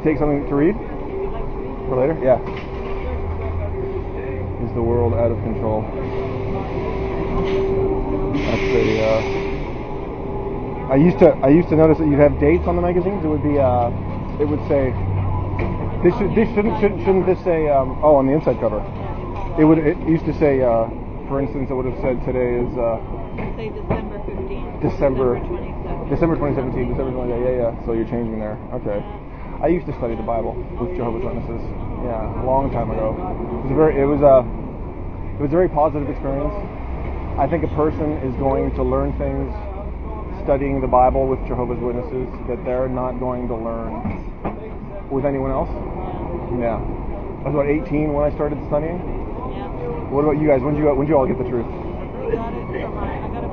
take something to read? For later? Yeah. Is the world out of control? That's I used to notice that you'd have dates on the magazines. It would be it would say shouldn't this say oh, on the inside cover. It used to say for instance, it would have said today is say December 15th. December 2017. December 2017. December 2017. Yeah. So you're changing there. Okay. I used to study the Bible with Jehovah's Witnesses. Yeah, a long time ago. It was a very positive experience. I think a person is going to learn things studying the Bible with Jehovah's Witnesses that they're not going to learn with anyone else. Yeah. I was about 18 when I started studying. Yeah. What about you guys? When did you all get the truth? I got it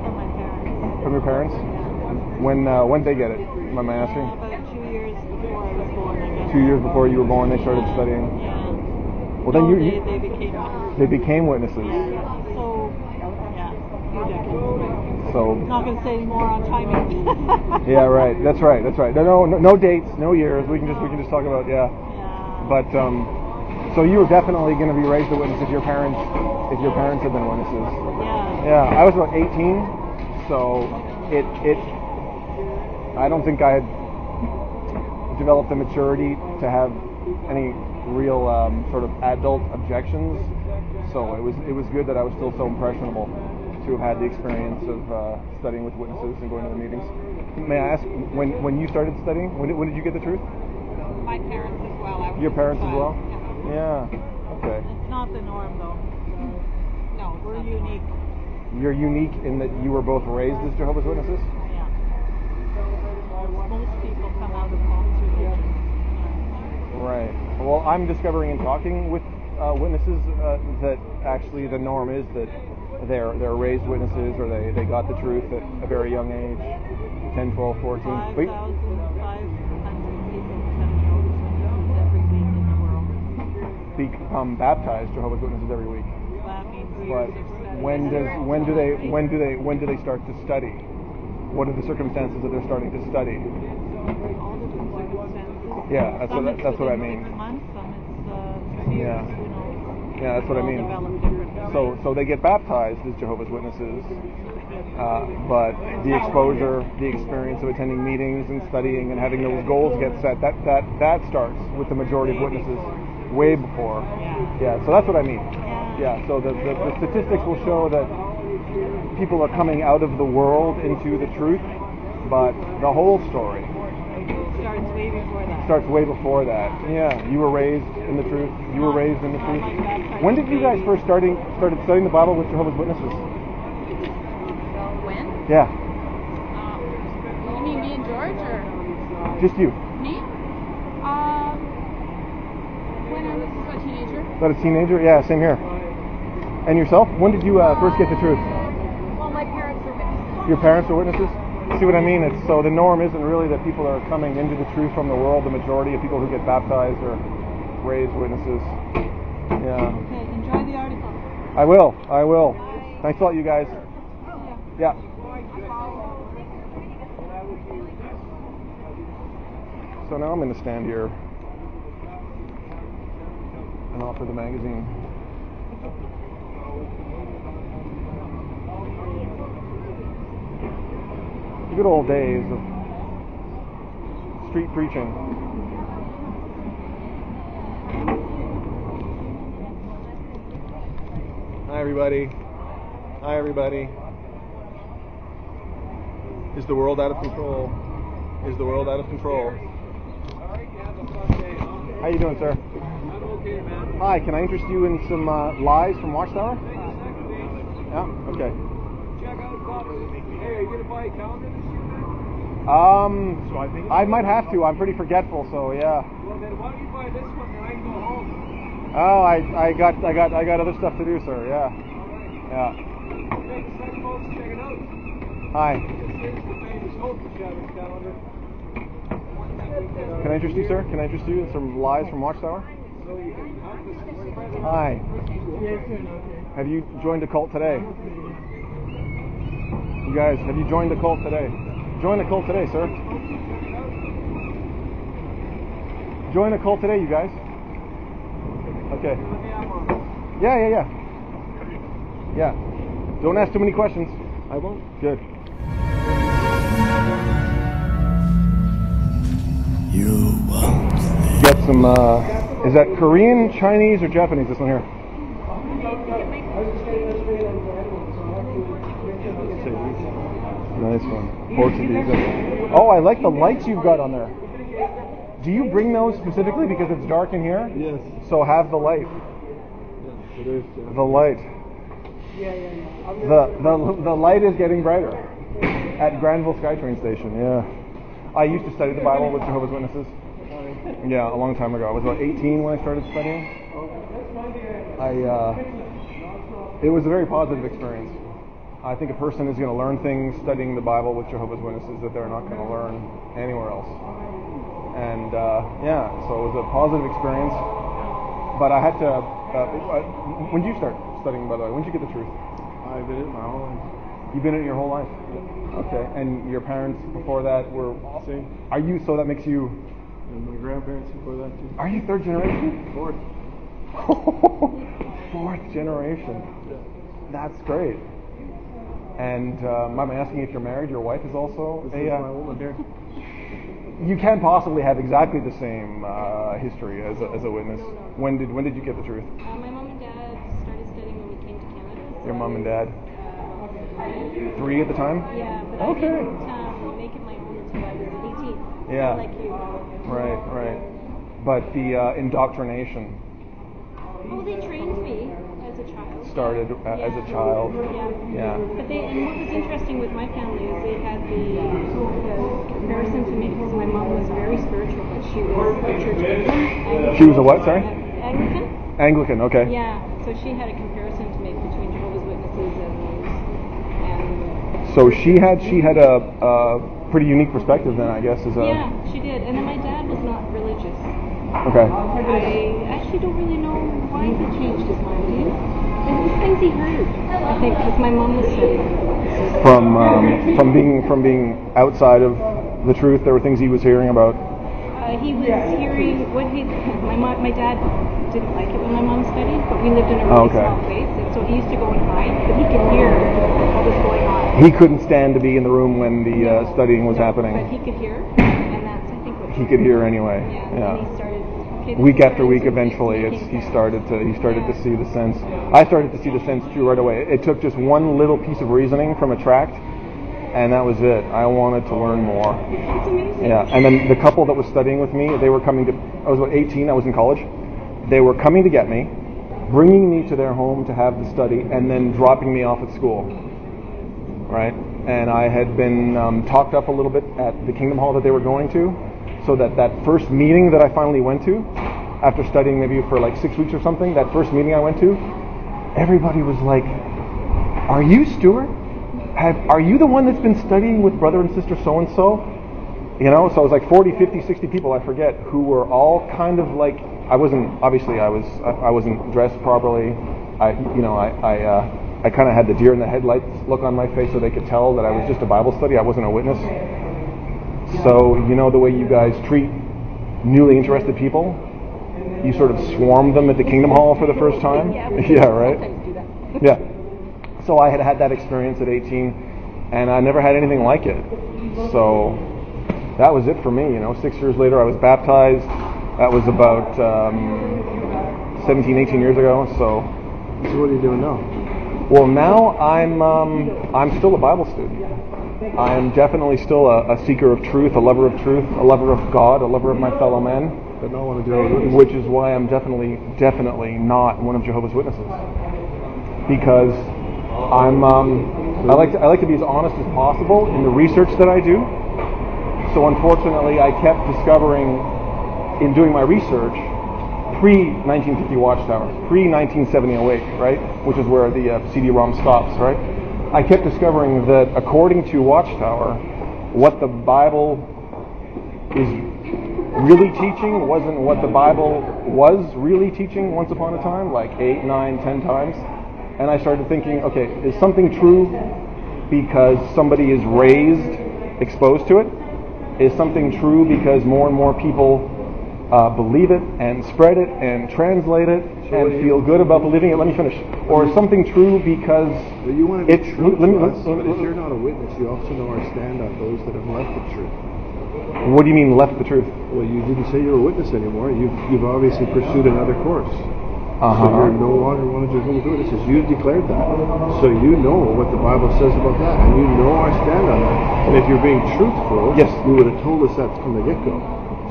from my parents. From your parents? When did they get it? Am I asking? About 2 years before I was born, I guess. 2 years before you were born, they started studying. Yeah. Well, then they became witnesses. Yeah. So, yeah, a few decades. So. Not going to say any more on timing. Yeah, right. That's right. No dates, no years. We can just talk about Yeah. But so you were definitely going to be raised a witness if your parents had been witnesses. Yeah. Yeah. I was about 18, so I don't think I had developed the maturity to have any real sort of adult objections. So it was good that I was still so impressionable to have had the experience of studying with witnesses and going to the meetings. May I ask, when you started studying, when did you get the truth? My parents as well. Your parents as well? Yeah. Yeah. Okay. It's not the norm, though. No, we're unique. You're unique in that you were both raised as Jehovah's Witnesses? Yeah. Most people come out of false religions. Right. Well, I'm discovering in talking with witnesses that actually the norm is that they're raised witnesses, or they got the truth at a very young age, 10, 12, 14. 5,500 people attend Jehovah's Witnesses every week in the world. Become baptized Jehovah's Witnesses every week. That means But years of study. when do they start to study? What are the circumstances that they're starting to study? All different circumstances. Yeah, that's what I mean. Some months, some it's years, Yeah. you know. Yeah, that's what I mean. Develop differently. So they get baptized as Jehovah's Witnesses, but the exposure, the experience of attending meetings and studying and having those goals get set, that starts with the majority of witnesses way before. Yeah, so that's what I mean. Yeah, so the statistics will show that people are coming out of the world into the truth, but the whole story starts way before that. Yeah, you were raised in the truth. You were raised in the truth. When did you guys first started studying the Bible with Jehovah's Witnesses? When? Yeah. You mean me and George, or Just you. me? When I was a teenager. About a teenager? Yeah, same here. And yourself? When did you first get the truth? Well, my parents were witnesses. Your parents were witnesses? See what I mean? It's so the norm isn't really that people are coming into the truth from the world. The majority of people who get baptized are raised witnesses. Yeah. Okay, enjoy the article. I will. Thanks a lot, you guys. Yeah. So now I'm going to stand here and offer the magazine. Good old days of street preaching. Hi everybody. Is the world out of control? How you doing, sir? I'm okay, man. Hi, can I interest you in some lies from Watchtower? Yeah? Okay. Check out Bob. Hey, are you going to buy a calendar this year? I might have to. I'm pretty forgetful, so yeah. Well, then why don't you buy this one and I can go home? Oh, I got other stuff to do, sir. Yeah. Yeah. Hey, some folks, check it out. Hi. This is the famous Hope Shadows calendar. Can I interest you, sir? Can I interest you in some lies from Watchtower? So you can help us spread it. Hi. Have you joined a cult today? You guys, have you joined the cult today? Join the cult today, sir. join a cult today, you guys? Okay. Yeah. Yeah. Don't ask too many questions. I won't. Good. You want this? Got some, is that Korean, Chinese, or Japanese, this one here? Nice one. Portuguese. Oh, I like the lights you've got on there. Do you bring those specifically because it's dark in here? Yes. So have the light. Yes, it is. The light. The light is getting brighter at Granville SkyTrain Station. Yeah. I used to study the Bible with Jehovah's Witnesses. Yeah, a long time ago. I was about 18 when I started studying. It was a very positive experience. I think a person is going to learn things studying the Bible with Jehovah's Witnesses that they're not going to learn anywhere else. And so it was a positive experience. But I had to. When did you start studying, by the way? When did you get the truth? I've been in my whole life. You've been in it your whole life? Okay. And your parents before that were... Same. Are you, so that makes you... And my grandparents before that too. Are you third generation? Fourth. Fourth generation. That's great. And I'm asking if you're married. Your wife is also This is my woman here. You can't possibly have exactly the same history as a witness. When did you get the truth? My mom and dad started studying when we came to Canada. Your mom and dad? 3 at the time? Yeah, but Okay. I didn't make it my own until I was 18. Yeah. Like you. Right. But the indoctrination Oh, they trained me as a child. started as a child. Yeah. But and what was interesting with my family is they had the comparison to me because my mom was very spiritual, but she was a church Anglican. She was a what, sorry? Anglican? Anglican, okay. Yeah, so she had a comparison to make between Jehovah's Witnesses and So she had a pretty unique perspective then, I guess, as a... yeah, she did. And then my dad was not religious. Okay. I actually don't really know why he changed his mind. It was things he heard, I think, because my mom was studying. From being outside of the truth, there were things he was hearing about. He was hearing what my dad didn't like it when my mom studied, but we lived in a really small place, and so he used to go and hide, but he could hear what was going on. He couldn't stand to be in the room when the studying was happening. But he could hear, and that's, I think, what He could hear anyway. Yeah. And he started, week after week, eventually, he started to see the sense. I started to see the sense too right away. It took just one little piece of reasoning from a tract, and that was it. I wanted to learn more. It's amazing. Yeah, and then the couple that was studying with me, they were coming to, I was about 18, I was in college. They were coming to get me, bringing me to their home to have the study, and then dropping me off at school. Right? And I had been talked up a little bit at the Kingdom Hall that they were going to, so that first meeting that I finally went to, after studying maybe for like 6 weeks or something, that first meeting I went to, everybody was like, "Are you Stuart? Are you the one that's been studying with brother and sister so-and-so?" You know, so it was like 40, 50, 60 people, I forget, who were all kind of like, I wasn't dressed properly. I kind of had the deer in the headlights look on my face so they could tell that I was just a Bible study. I wasn't a witness. So, you know the way you guys treat newly interested people? You sort of swarm them at the Kingdom Hall for the first time? Yeah, right? Yeah. So I had that experience at 18, and I never had anything like it. So that was it for me, 6 years later I was baptized. That was about 17, 18 years ago. So what are you doing now? Well, now I'm still a Bible student. I am definitely still a seeker of truth, a lover of truth, a lover of God, a lover of my fellow men. But not one of Jehovah's Witnesses. Which is why I'm definitely not one of Jehovah's Witnesses. Because I like to be as honest as possible in the research that I do. So unfortunately, I kept discovering in doing my research pre-1950 Watchtowers, pre-1970 Awake, right? Which is where the CD-ROM stops, right? I kept discovering that according to Watchtower, what the Bible is really teaching wasn't what the Bible was really teaching once upon a time, like 8, 9, 10 times. And I started thinking, okay, is something true because somebody is raised exposed to it? Is something true because more and more people believe it and spread it and translate it and feel good about believing it. Let me finish. Or something true because But you want to it's. be true Let me, to us, but if you're not a witness, you also know our stand on those that have left the truth. what do you mean left the truth? Well, you didn't say you're a witness anymore. You've obviously pursued another course. So you're no longer one of Jehovah's Witnesses. You've declared that. So you know what the Bible says about that, and you know our stand on that. And if you're being truthful, Yes. you would have told us that from the get-go.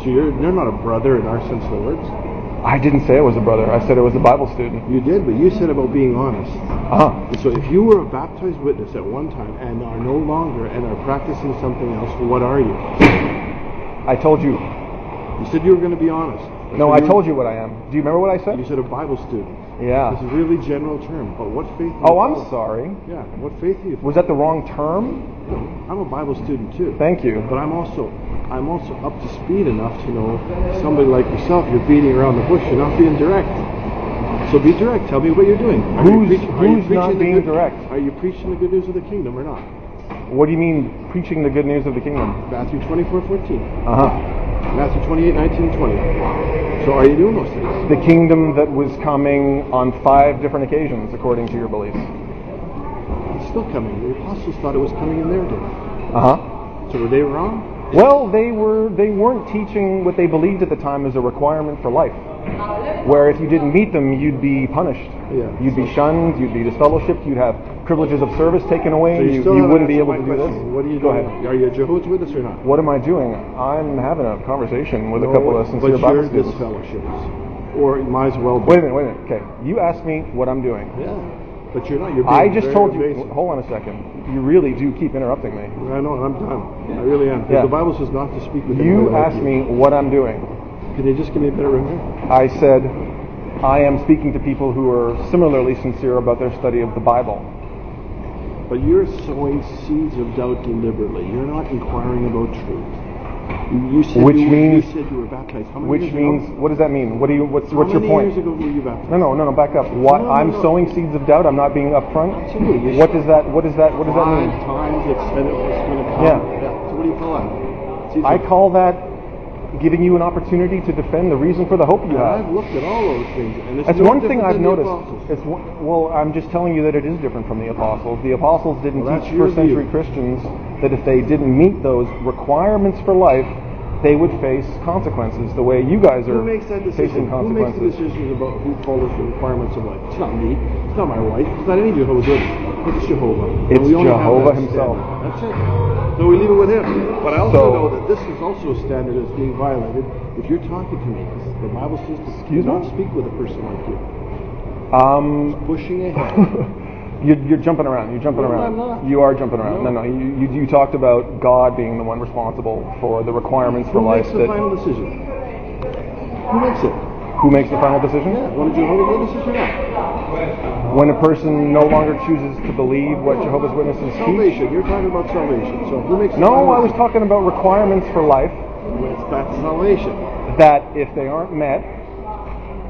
So you're not a brother in our sense of the words. I didn't say I was a brother. I said I was a Bible student. You did, but you said about being honest. Uh-huh. And so if you were a baptized witness at one time and are no longer and are practicing something else, what are you? I told you. You said you were going to be honest. No, I told you what I am. Do you remember what I said? You said a Bible student. Yeah. It's a really general term, but what faith do you Oh, I'm follow? sorry. Yeah, what faith do you follow? Was that the wrong term? I'm a Bible student too. Thank you. But I'm also up to speed enough to know somebody like yourself, you're beating around the bush, you're not being direct. So be direct, tell me what you're doing. Who's not being direct? Are you preaching the good news of the kingdom or not? What do you mean preaching the good news of the kingdom? Matthew 24:14. Uh-huh. Matthew 28:19 and 20. So are you doing those things? The kingdom that was coming on 5 different occasions, according to your beliefs. It's still coming. The apostles thought it was coming in their day. Uh-huh. So were they wrong? Well, they weren't teaching what they believed at the time as a requirement for life. Where if you didn't meet them, you'd be punished. Yeah. You'd be shunned, you'd be disfellowshipped, you'd have privileges of service taken away, So you still wouldn't haven't be able to answered do my this. question. What are you Go doing? ahead. Are you a Jehovah's Witness or not? What am I doing? I'm having a conversation with a couple of sincere but Bible you're students. disfellowships. Or it might as well be. Wait a minute. Okay, you asked me what I'm doing. Yeah. But you're not. You're being I just very told you. evasive. Hold on a second. You really do keep interrupting me. I know, and I'm done. I really am. Yeah. The Bible says not to speak with You anybody like asked me what I'm doing. Can you just give me a better rundown? I said I am speaking to people who are similarly sincere about their study of the Bible. But you're sowing seeds of doubt deliberately. You're not inquiring about truth. You said Which you means- said you were baptized. How many Which years means, ago? what does that mean? What's How your many point? years ago were you baptized? No, back up. What No, I'm no. sowing seeds of doubt. I'm not being upfront. Absolutely. What does that mean? 5 times it said it was going to come. Yeah. So what do you call that? Seeds I of- call that giving you an opportunity to defend the reason for the hope you have. I've looked at all those things, and it's That's no one thing different I've than the noticed. apostles. Well, I'm just telling you that it is different from the apostles. The apostles didn't Well, that's teach your first century view. Christians that if they didn't meet those requirements for life, they would face consequences. The way you guys are Who makes that facing decision? Who makes the consequences. decisions about who follows the requirements of life? It's not me. It's not my wife. It's not any Jehovah's Witness. It's Jehovah. And It's we only have Jehovah that himself. standard. That's it. So we leave it with him. But I also So- know that this is also a standard that's being violated. If you're talking to me, 'cause the Bible says to Excuse not me? speak with a person like you. Pushing ahead. You're jumping around. You're jumping No, around. I'm not. You are jumping around. No. No. You talked about God being the one responsible for the requirements for Who life. makes the final decision? Who makes it? Who makes the final decision? Yeah, one of Jehovah's Witnesses or not? When a person no longer chooses to believe what Jehovah's Witnesses teach. Salvation. You're talking about salvation. So who makes the No, final I was decision? talking about requirements for life That's salvation. that if they aren't met,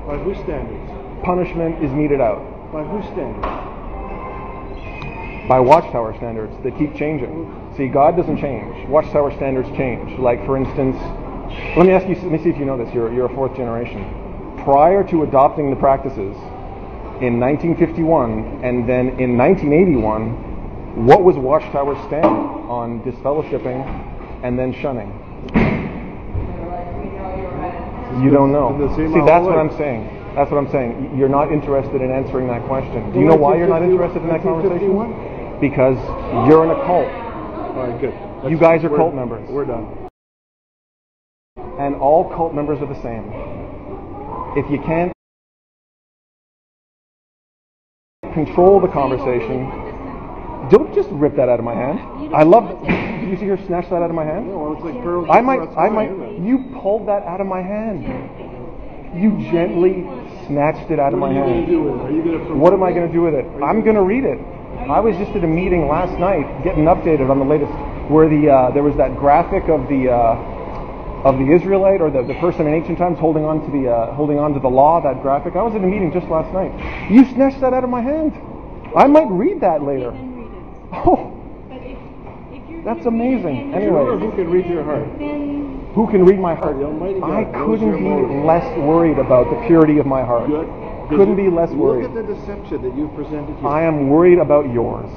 By whose standards? punishment is meted out. By whose standards? By Watchtower standards that keep changing. See, God doesn't change. Watchtower standards change. Like, for instance, let me see if you know this. You're a 4th generation. Prior to adopting the practices in 1951 and then in 1981, what was Watchtower's stand on disfellowshipping and then shunning? You don't know. Been the same See, all that's the what way. I'm saying. That's what I'm saying. You're not interested in answering that question. Do you know why you're not interested in that conversation? 1951? Because you're in a cult. All right, good. You guys are We're- cult members. We're done. And all cult members are the same. If you can't control the conversation, don't just rip that out of my hand. I love it. Did you see her snatch that out of my hand? Yeah, well, it's like pearls. I might, you pulled that out of my hand. You gently snatched it out of What my are you going to hand. do with it? Are you going to? What am I going to do with it? I'm going to read it. I was just at a meeting last night, getting updated on the latest, where there was that graphic of the Israelite or the person in ancient times holding on to the law. That graphic. I was at a meeting just last night. You snatched that out of my hand. I might read that later. Then read it. Oh, But if you're that's gonna read it amazing. and Anyway. Who can read your heart? then who can read my heart. The Almighty God I knows couldn't your be motives. less worried about the purity of my heart. Good. Couldn't be less worried. Look at the deception that you've presented here. I am worried about yours,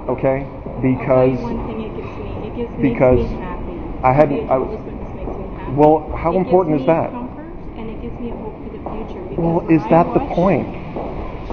okay? Because I'll tell you one thing it gives me. It gives because makes me happy. I had- To be a I- Jehovah's Witness makes me happy. well, how important is It gives me that? comfort, and it gives me a hope for the future. Because Well, when is I that the watch point?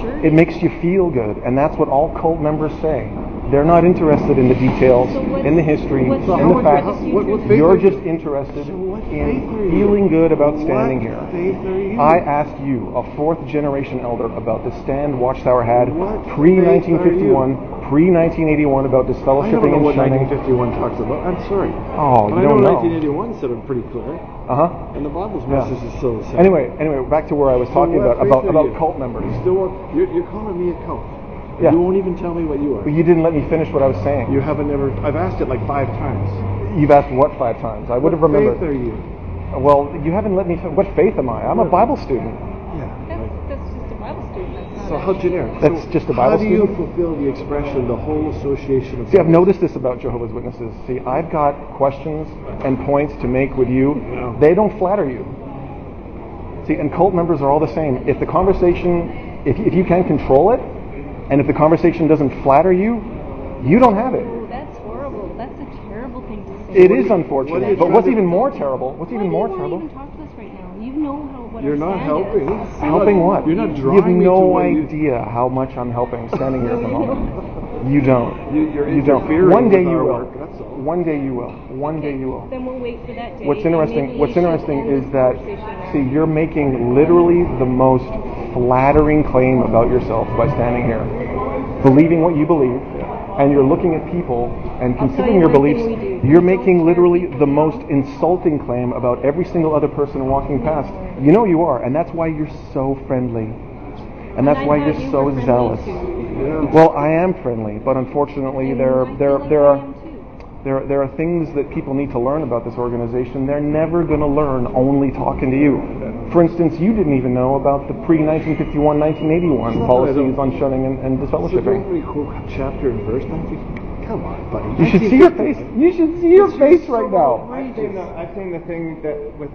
Sure. It makes you feel good, and that's what all cult members say. They're not interested in the details, So what's- in the history, what's in your the facts. what faith You're are you- just interested So what faith in are you? feeling good about standing What here. faith are you? I asked you, a fourth generation elder, about the stand Watchtower had What pre-1951, pre-1981 about I don't disfellowshipping know and what shunning. 1951 talks about. I'm sorry. Oh, But you I know don't know. 1981 said it pretty clear. Uh-huh. And the Bible's Yeah. message is still the same. Anyway, back to where I was So talking what faith about are you? cult members. You still want, you're calling me a cult. Yeah. You won't even tell me what you are. But you didn't let me finish what I was saying. You haven't ever. I've asked it like 5 times. You've asked what 5 times? I would have What remembered. faith are you? Well, you haven't let me. What faith am I? I'm a Bible student. Yeah. That's just a Bible student. That's So not how generic? That's So just a Bible How do you student? fulfill the expression, the whole association of? See, I've noticed this about Jehovah's Witnesses. See, I've got questions and points to make with you. Yeah. They don't flatter you. See, and cult members are all the same. If the conversation, if you can control it, and if the conversation doesn't flatter you, you don't have it. Oh, that's horrible. That's a terrible thing to say. It is what are unfortunate. you But trying what's to- even more terrible? What's even more Why do you terrible? want to even talk to us right now? You know what You're our not stand helping. is. Helping what? You're not You have drawing me to no what you- idea how much I'm helping standing here at the moment. You don't. You're You don't. interfering One day with you our will. work, that's all. One day you will. One day you will. Then we'll wait for that day. What's and interesting? maybe What's you should interesting end is this that conversation now. see, you're making literally the most flattering claim about yourself by standing here, believing what you believe, and you're looking at people and I'll tell considering you your one beliefs. thing we do. You're We don't making scare literally people the down. most insulting claim about every single other person walking past. You know you are, and that's why you're so friendly, and that's I why thought you're you so were friendly zealous. too. Yeah. Well, I am friendly, but unfortunately, And there I feel like I are. am too. There are things that people need to learn about this organization. They're never going to learn only talking to you. For instance, you didn't even know about the pre-1951, 1981 Well, I policies don't- on shunning and So disfellowshipping. don't we quote chapter and verse? Come on, buddy. You should see your face. You should see your face right now. I've seen the thing that with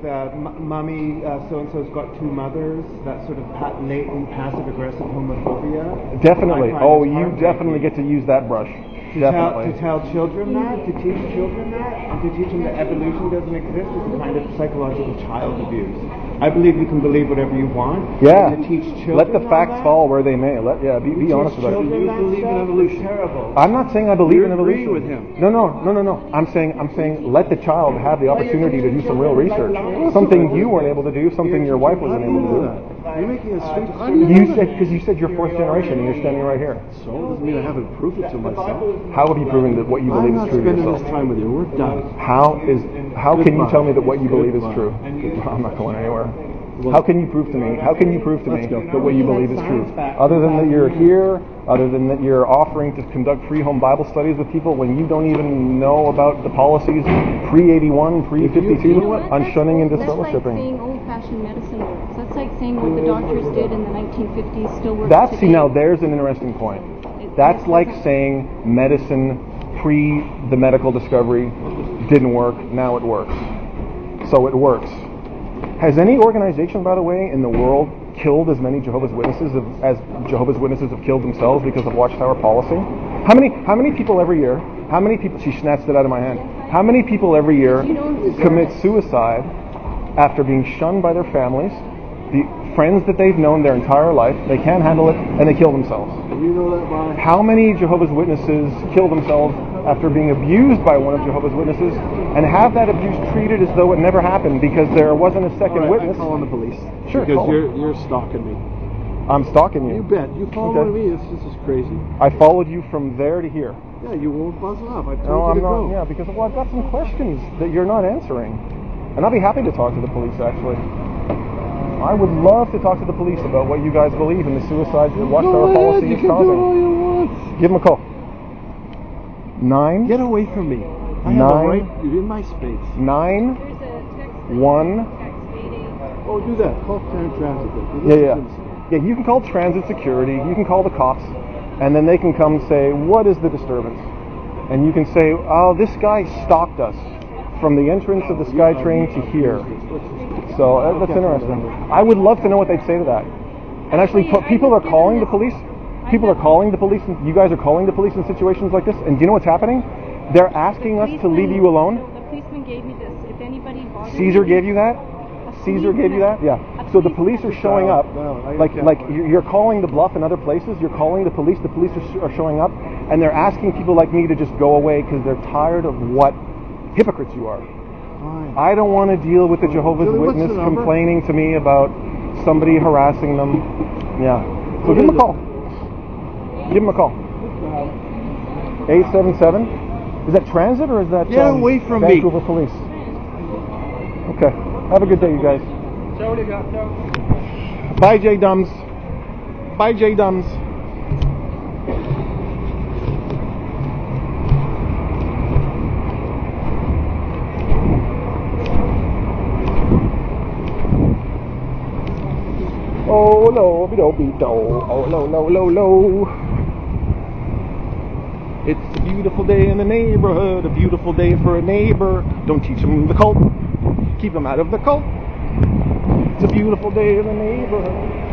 mummy so-and-so's got 2 mothers, that sort of latent passive-aggressive homophobia. Definitely. I find Oh, it's you heartbreaking. definitely get to use that brush. Definitely. To tell children that, to teach children that, and to teach them that evolution doesn't exist is a kind of psychological child abuse. I believe you can believe whatever you want. Yeah. but to teach children Let the all facts that, fall where they may. Be honest about it. children You that believe in stuff is evolution. terrible. I'm not saying I believe You in agree evolution. with him. No. I'm saying let the child have the opportunity to do some real research. Something you weren't able to do, something your wife wasn't able to do. You're making a street. Because you said you're 4th generation and you're standing right here. So doesn't mean I haven't proved it to myself. How have you proven that what you I'm believe not is true to spending yourself? this time with you. We're done. How can you Goodbye. tell me that what you believe is Goodbye. true? I'm not going anywhere. How can you prove to me? How can you prove to me Let's go. that what you believe is true? Other than that you're here, other than that you're offering to conduct free home Bible studies with people when you don't even know about the policies pre-81, pre-52 on shunning and That's like disfellowshipping. saying old-fashioned medicine works. That's like saying what the doctors did in the 1950s still works That's today. see now there's an interesting point. That's like saying medicine pre the medical discovery didn't work, now it works. So it works. Has any organization, by the way, in the world killed as many Jehovah's Witnesses as Jehovah's Witnesses have killed themselves because of Watchtower policy? How many people every year? How many people? She snatched it out of my hand. How many people every year commit suicide after being shunned by their families, the friends that they've known their entire life? They can't handle it, and they kill themselves. You know that by How many Jehovah's Witnesses kill themselves after being abused by one of Jehovah's Witnesses and have that abuse treated as though it never happened because there wasn't a second I'm witness? calling the police. Sure, Because call 'em. you're stalking me. I'm stalking you. You bet. You following me? This is crazy. I followed you from there to here. Yeah, you won't buzz off. I told No, you I'm to not. go. Yeah, because I've got some questions that you're not answering, and I'll be happy to talk to the police. Actually, I would love to talk to the police about what you guys believe in the suicides that Watchtower policy You is can do it all causing. you want. Give them a call. 9 Get away from me. I have a Nine. right. You're in my space. 9 There's a text 1. Oh, do that. Call transit. Yeah. Yeah, you can call transit security, you can call the cops, and then they can come say, what is the disturbance? And you can say, oh, this guy stalked us from the entrance of the SkyTrain to here. So that's interesting. I would love to know what they'd say to that. And actually, people are calling the police. People are calling the police. And you guys are calling the police in situations like this. And do you know what's happening? They're asking us to leave you alone. The policeman gave me this. If anybody bothers Caesar me, gave you that? Caesar gave you that? Yeah. So the police are showing up. Like you're calling the bluff in other places. You're calling the police. The police are showing up, and they're asking people like me to just go away because they're tired of what hypocrites you are. Fine. I don't want to deal with the Jehovah's Witness complaining to me about somebody harassing them. Yeah. So give them a call. Give them a call. 877. Is that transit or is that Get away from Vancouver Police? Okay. Have a good day, you guys. Bye, J-Dums. Bye, J-Dums. Oh, no, be-do-be-do. Oh, lo. It's a beautiful day in the neighborhood, a beautiful day for a neighbor. Don't teach him the cult. Keep him out of the cult. It's a beautiful day in the neighborhood.